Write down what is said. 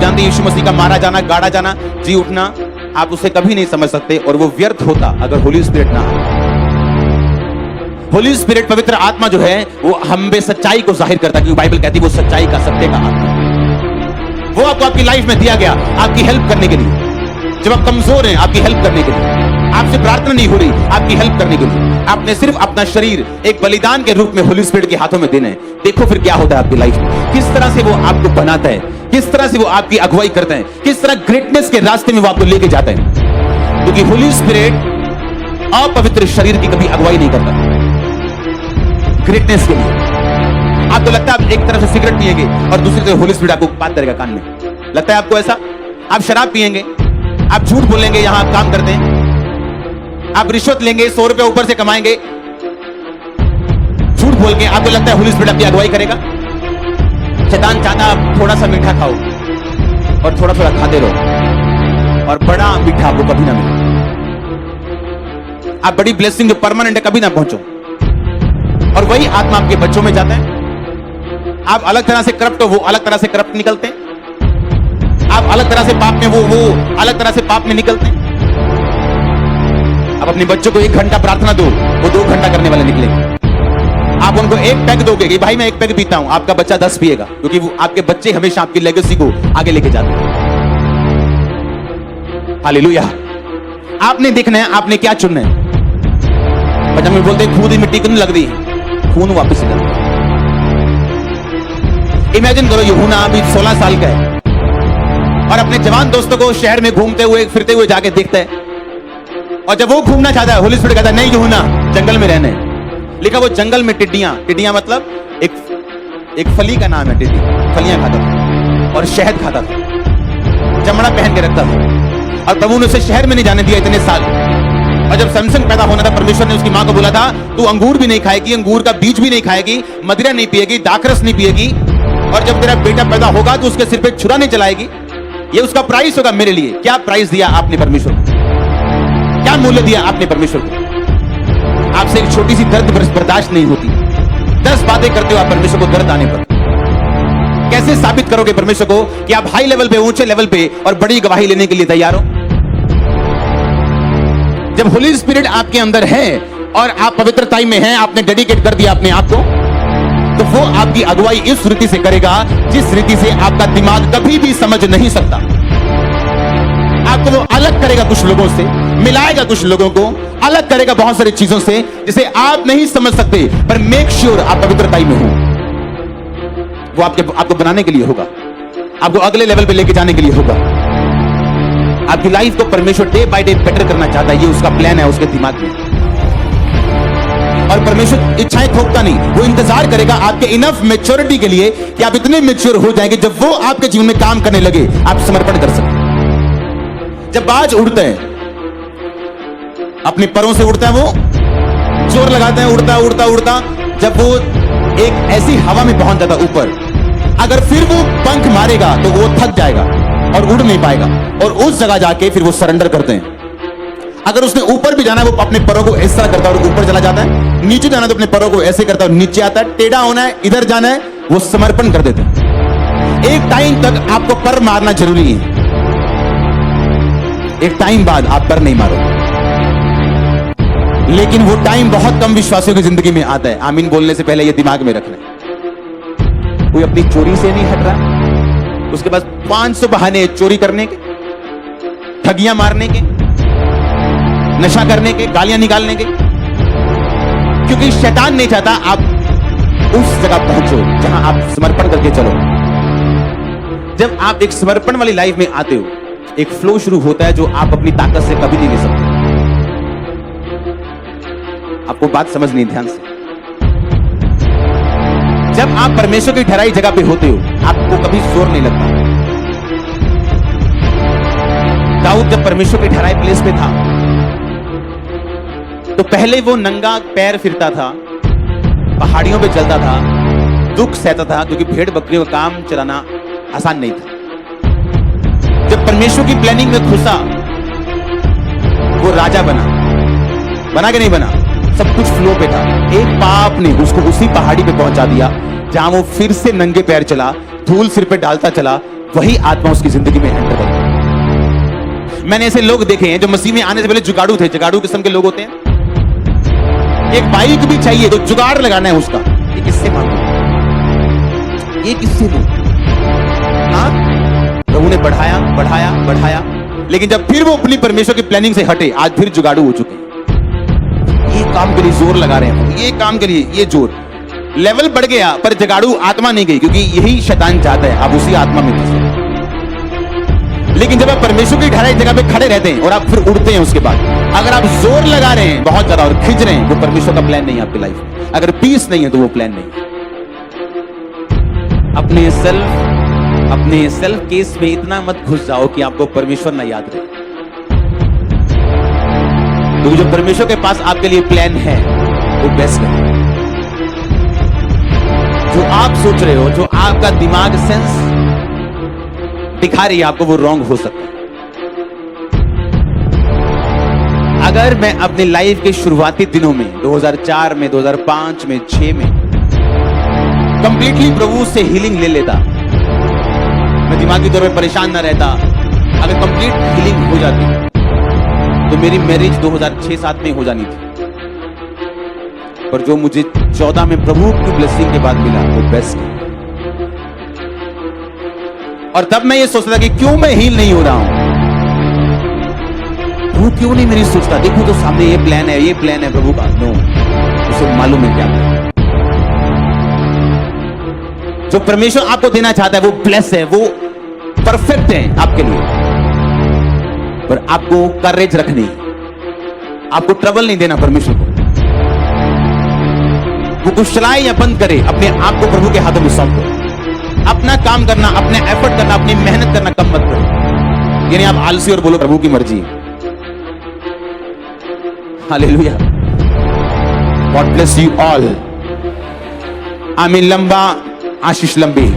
जानते हैं यीशु मसीह का मारा जाना, गाड़ा जाना, जी उठना, आप उसे कभी नहीं समझ सकते और वो व्यर्थ होता अगर होली स्पिरिट ना हो। होली स्पिरिट, पवित्र आत्मा जो है वो हम में सच्चाई को जाहिर करता है, क्योंकि बाइबल कहती है वो सच्चाई का, सत्य का आत्मा है। वो आपको आपकी लाइफ में दिया गया आपकी हेल्प करने के लिए। जब आप कमजोर हैं, आपकी हेल्प करने के लिए। आपसे प्रार्थना नहीं हो रही, आपकी हेल्प करने के लिए। आपने सिर्फ अपना शरीर एक बलिदान के रूप में होली स्पिरिट के हाथों में देना है। देखो फिर क्या होता है आपकी लाइफ में, किस तरह से वो आपको बनाता है, किस तरह से वो आपकी अगुवाई करते हैं, किस तरह ग्रेटनेस के रास्ते में वो आपको लेके जाते हैं। क्योंकि होली स्पिरिट अपवित्र शरीर की कभी अगुवाई नहीं करता ग्रेटनेस के लिए। आपको लगता है आप एक तरफ से सिगरेट पिएंगे और दूसरी तरफ होली स्पिरिट आपको बात करेगा कान में, लगता है आपको ऐसा? आप शराब पिएंगे, आप झूठ बोलेंगे, यहां आप काम करते हैं, आप रिश्वत लेंगे, 100 रुपए ऊपर से कमाएंगे झूठ बोल के, आपको लगता है होली स्पिरिट आपकी अगुवाई करेगा? शैतान चाहता आप थोड़ा सा मीठा खाओ और थोड़ा थोड़ा खाते रहो और बड़ा मीठा आपको कभी ना मिले। आप बड़ी ब्लेसिंग जो परमानेंट है कभी ना पहुंचो। और वही आत्मा आपके बच्चों में जाता है। आप अलग तरह से करप्ट हो, वो अलग तरह से करप्ट निकलते हैं। आप अलग तरह से पाप में, वो अलग तरह से पाप में निकलते हैं। आप अपने बच्चों को 1 घंटा प्रार्थना दो, वो 2 घंटा करने वाले निकलेंगे। आप उनको 1 पैक दोगे कि भाई मैं 1 पैक पीता हूं, आपका बच्चा 10 पिएगा, क्योंकि वो आपके बच्चे हमेशा आपकी लेगेसी को आगे लेके जाते हैं। हालेलुया। आपने देखना है आपने क्या चुनना है। बच्चा में बोलते हैं खूद ही मिट्टी क्यों लग रही है, खून वापस निकल। इमेजिन करो यूहन्ना अभी 16 साल का है और अपने जवान दोस्तों को शहर में घूमते हुए फिरते हुए जाके देखता है। और जब वो घूमना चाहता है, होली स्पिरिट कहता है नहीं यूहन्ना, जंगल में रहने। लिखा वो जंगल में टिड्डियां मतलब एक फली का नाम है, टिड्डी फलियां खाता था और शहद खाता था, चमड़ा पहन के रखता था। और प्रभु ने उसे शहर में नहीं जाने दिया इतने साल। और जब सैमसन पैदा होना था, परमेश्वर ने उसकी मां को बोला था तू अंगूर भी नहीं खाएगी, अंगूर का बीज भी नहीं खाएगी, मदिरा नहीं पिएगी, दाखरस नहीं पिएगी, और जब तेरा बेटा पैदा होगा तो उसके सिर पे छुरा नहीं चलाएगी। ये उसका प्राइस होगा मेरे लिए। क्या प्राइस दिया आपने परमेश्वर को? क्या मूल्य दिया आपने परमेश्वर को? आपसे एक छोटी सी दर्द बर्दाश्त नहीं होती, 10 बातें करते हो आप परमेश्वर को दर्द आने पर। कैसे साबित करोगे परमेश्वर को कि आप हाई लेवल पे, ऊंचे लेवल पे और बड़ी गवाही लेने के लिए तैयार हो? जब होली स्पिरिट आपके अंदर है और आप पवित्रताई में हैं, आपने डेडिकेट कर दिया अपने आप को, तो वो आपकी अगुवाई इस रीति से करेगा जिस रीति से आपका दिमाग कभी भी समझ नहीं सकता। आपको वो अलग करेगा कुछ लोगों से, मिलाएगा कुछ लोगों को, अलग करेगा बहुत सारी चीजों से जिसे आप नहीं समझ सकते। पर मेक श्योर आप पवित्रताई में हो। वो आपको बनाने के लिए होगा, आपको अगले लेवल पे लेके जाने के लिए होगा। आपकी लाइफ को परमेश्वर डे बाय डे बेटर करना चाहता है, ये उसका प्लान है उसके दिमाग में। और परमेश्वर इच्छाएं थोपता नहीं, वो इंतजार करेगा आपके इनफ मैच्योरिटी के लिए कि आप इतने मैच्योर हो जाएंगे जब वो आपके जीवन में काम करने लगे आप समर्पण कर सकें। जब बाज उड़ते हैं, अपने परों से उड़ता है, वो जोर लगाते हैं, उड़ता उड़ता उड़ता, जब वो एक ऐसी हवा में पहुंच जाता ऊपर, अगर फिर वो पंख मारेगा तो वो थक जाएगा और उड़ नहीं पाएगा, और उस जगह जाके फिर वो सरेंडर करते हैं। अगर उसने ऊपर भी जाना है, वो अपने परों को ऐसा करता है और ऊपर चला जाता है, नीचे जाना है तो अपने परों को ऐसे करता है और नीचे आता है, टेढ़ा होना है, इधर जाना है, वो समर्पण कर देते हैं। एक टाइम तक आपको पर मारना जरूरी है, एक टाइम बाद आप पर नहीं मारो। लेकिन वो टाइम बहुत कम विश्वासियों की जिंदगी में आता है। आमीन बोलने से पहले ये दिमाग में रखना है। कोई अपनी चोरी से नहीं हट रहा, उसके पास 500 बहाने चोरी करने के, ठगियां मारने के, नशा करने के, गालियां निकालने के, क्योंकि शैतान नहीं चाहता आप उस जगह पहुंचो जहां आप समर्पण करके चलो। जब आप एक समर्पण वाली लाइफ में आते हो, एक फ्लो शुरू होता है जो आप अपनी ताकत से कभी नहीं ले सकते। आपको बात समझनी ध्यान से। जब आप परमेश्वर की ठहराई जगह पे होते हो, आपको कभी जोर नहीं लगता। दाऊद जब परमेश्वर की ठहराई प्लेस पे था, तो पहले वो नंगा पैर फिरता था, पहाड़ियों पे चलता था, दुख सहता था, क्योंकि भेड़ बकरियों का काम चलाना आसान नहीं था। जब परमेश्वर की प्लानिंग में घुसा, वो राजा बना कि नहीं बना? सब कुछ फ्लो पे था। एक पाप ने उसको उसी पहाड़ी पे पहुंचा दिया जहां वो फिर से नंगे पैर चला, धूल सिर पे डालता चला, वही आत्मा उसकी जिंदगी में एंटर करती है। मैंने ऐसे लोग देखे हैं जो मसीह में आने से पहले जुगाड़ू थे। जुगाड़ू किस्म के लोग होते हैं, एक बाइक भी चाहिए तो जुगाड़ लगाना है उसका, ये किससे मांगू, ये किससे लूं। हाँ, प्रभु ने बढ़ाया बढ़ाया बढ़ाया, लेकिन जब फिर वो अपनी परमेश्वर की प्लानिंग से हटे, आज फिर जुगाड़ू हो चुके हैं। ये काम के लिए जोर लगा रहे हैं, ये काम के लिए ये जोर, लेवल बढ़ गया पर जुगाड़ू आत्मा नहीं गई, क्योंकि यही शैतान चाहता है आप उसी आत्मा में फंसे। लेकिन जब आप परमेश्वर की ठहराई जगह पे खड़े रहते हैं और आप फिर उड़ते हैं, उसके बाद अगर आप जोर लगा रहे हैं बहुत ज्यादा और खिंच रहे हैं, वो परमेश्वर का प्लान नहीं है आपकी लाइफ में। अगर पीस नहीं है तो वो प्लान नहीं है। अपने सेल्फ केस में इतना मत घुस जाओ कि आपको परमेश्वर ना याद रहे, क्योंकि जो परमेश्वर के पास आपके लिए प्लान है वो बेस्ट है। जो आप सोच रहे हो, जो आपका दिमाग सेंस दिखा रही है आपको, वो रॉन्ग हो सकता है। अगर मैं अपनी लाइफ के शुरुआती दिनों में 2004 में, 2005 में, 6 में कंप्लीटली प्रभु से हीलिंग ले लेता, मैं दिमागी तौर पे परेशान ना रहता, अगर कंप्लीट हीलिंग हो जाती तो मेरी मैरिज 2006-7 में हो जानी थी। पर जो मुझे 14 में प्रभु की ब्लेसिंग के बाद मिला वो बेस्ट है। और तब मैं ये सोचता था कि क्यों मैं हील नहीं हो रहा हूं, प्रभु क्यों नहीं मेरी सोचता, देखो तो सामने ये प्लान है, ये प्लान है प्रभु का। नो, उसे मालूम है क्या है। जो परमेश्वर आपको देना चाहता है वो ब्लेस है, वो परफेक्ट है आपके लिए, पर आपको करेज रखनी, आपको ट्रबल नहीं देना परमेश्वर को। वो कुछ चलाए या बंद करे, अपने आप को प्रभु के हाथों में सौंप दो। अपना काम करना, अपने एफर्ट करना, अपनी मेहनत करना कम मत करो। यानी आप आलसी और बोलो प्रभु की मर्जी। Hallelujah, God bless you all. आमीन। लंबा आशीष लंबी।